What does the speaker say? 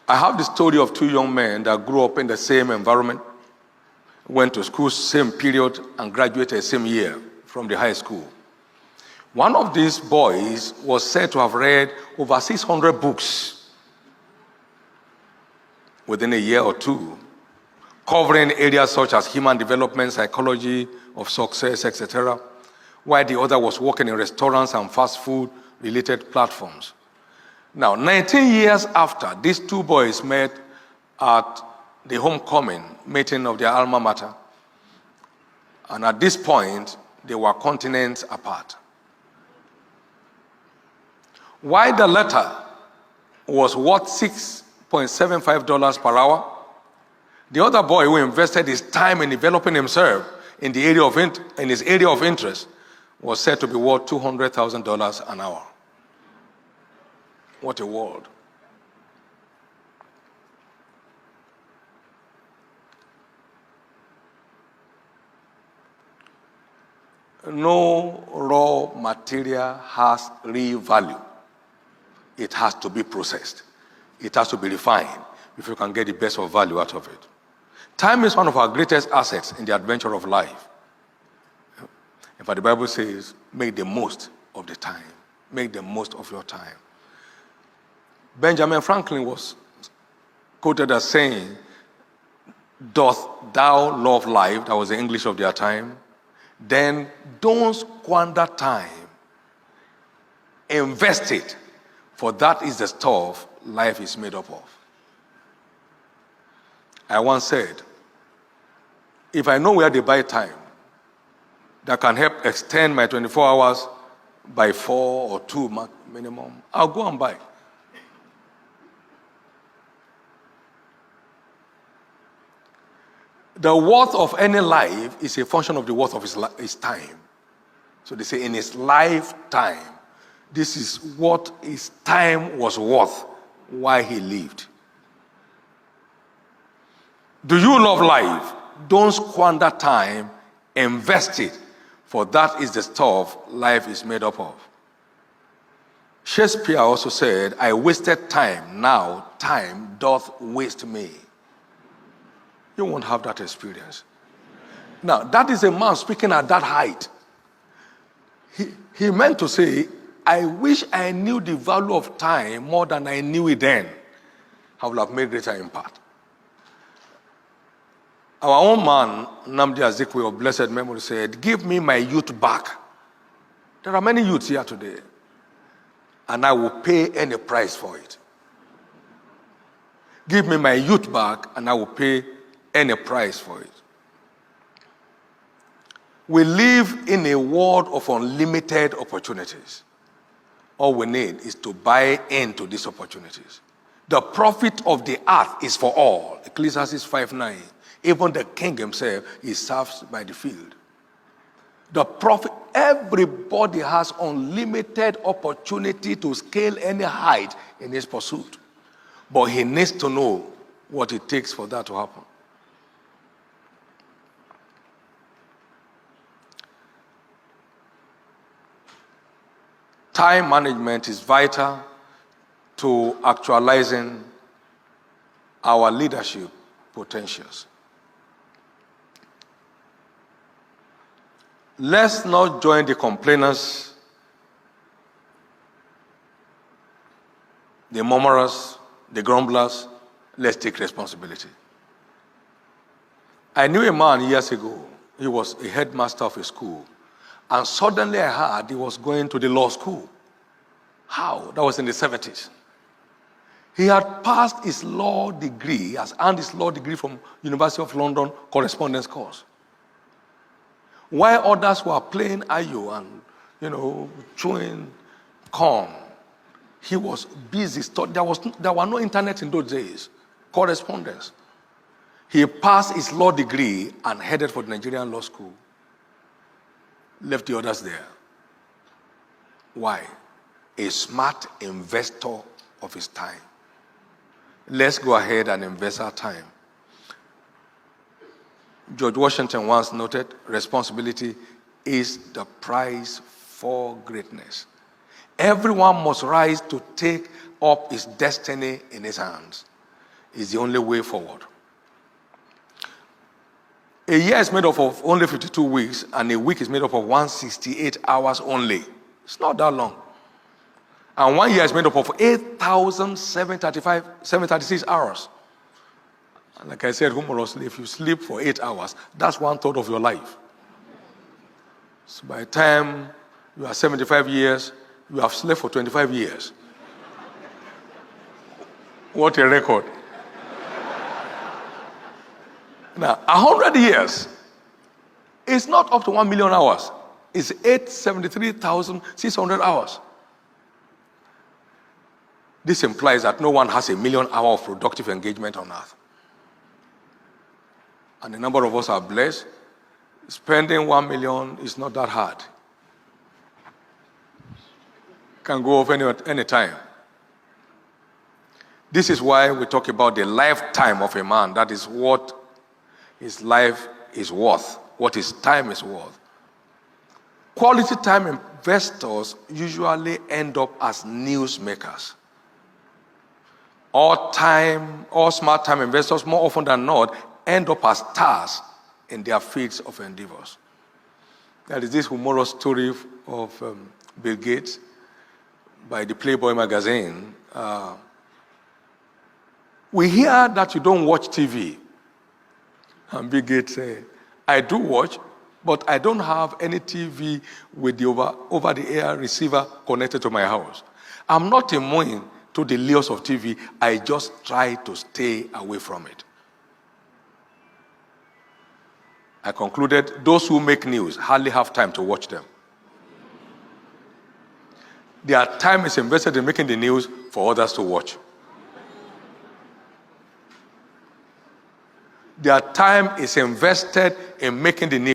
I have the story of two young men that grew up in the same environment, went to school same period, and graduated same year from the high school. One of these boys was said to have read over 600 books within a year or two, covering areas such as human development, psychology of success, etc., while the other was working in restaurants and fast food related platforms. Now, 19 years after, these two boys met at the homecoming meeting of their alma mater, and at this point, they were continents apart. While the latter was worth $6.75 per hour, the other boy who invested his time in developing himself in his area of interest was said to be worth $200,000 an hour. What a world. No raw material has real value. It has to be processed. It has to be refined if you can get the best of value out of it. Time is one of our greatest assets in the adventure of life. In fact, the Bible says, make the most of the time. Make the most of your time. Benjamin Franklin was quoted as saying, "Doth thou love life?" That was the English of their time. "Then don't squander time. Invest it, for that is the stuff life is made up of." I once said, if I know where they buy time that can help extend my 24 hours by 4 or 2 minimum, I'll go and buy. The worth of any life is a function of the worth of his time. So they say in his lifetime, this is what his time was worth while he lived. Do you love life? Don't squander time, invest it, for that is the stuff life is made up of. Shakespeare also said, "I wasted time, now time doth waste me." You won't have that experience. Now, that is a man speaking at that height. He meant to say, I wish I knew the value of time more than I knew it then. I would have made greater impact. Our own man, Nnamdi Azikiwe of blessed memory, said, "Give me my youth back." There are many youths here today, and I will pay any price for it. Give me my youth back, and I will pay any price for it. We live in a world of unlimited opportunities. All we need is to buy into these opportunities. The profit of the earth is for all. Ecclesiastes 5:9. Even the king himself is served by the field. The profit, everybody has unlimited opportunity to scale any height in his pursuit. But he needs to know what it takes for that to happen. Time management is vital to actualizing our leadership potentials. Let's not join the complainers, the murmurers, the grumblers. Let's take responsibility. I knew a man years ago. He was a headmaster of a school. And suddenly I heard he was going to the law school. How? That was in the 70s. He had passed his law degree, has earned his law degree from University of London correspondence course. While others were playing ayo and, chewing corn, he was busy studying. There were no internet in those days. Correspondence. He passed his law degree and headed for the Nigerian law school. Left the others there. Why? A smart investor of his time. Let's go ahead and invest our time. George Washington once noted, responsibility is the price for greatness. Everyone must rise to take up his destiny in his hands. is the only way forward. A year is made up of only 52 weeks, and a week is made up of 168 hours only. It's not that long. And 1 year is made up of 8,736 hours. And like I said, humorously, if you sleep for 8 hours, that's 1/3 of your life. So by the time you are 75 years, you have slept for 25 years. What a record. Now, 100 years is not up to 1 million hours. It's 873,600 hours. This implies that no one has 1 million hours of productive engagement on earth. And a number of us are blessed. Spending 1 million is not that hard. Can go off any time. This is why we talk about the lifetime of a man. That is what his life is worth, what his time is worth. Quality time investors usually end up as newsmakers. All smart time investors, more often than not, end up as stars in their fields of endeavors. There is this humorous story of Bill Gates by the Playboy magazine. We hear that you don't watch TV. And Bill Gates said, I do watch, but I don't have any TV with the over-the-air receiver connected to my house. I'm not immune to the lures of TV. I just try to stay away from it. I concluded, those who make news hardly have time to watch them. Their time is invested in making the news for others to watch. Their time is invested in making the news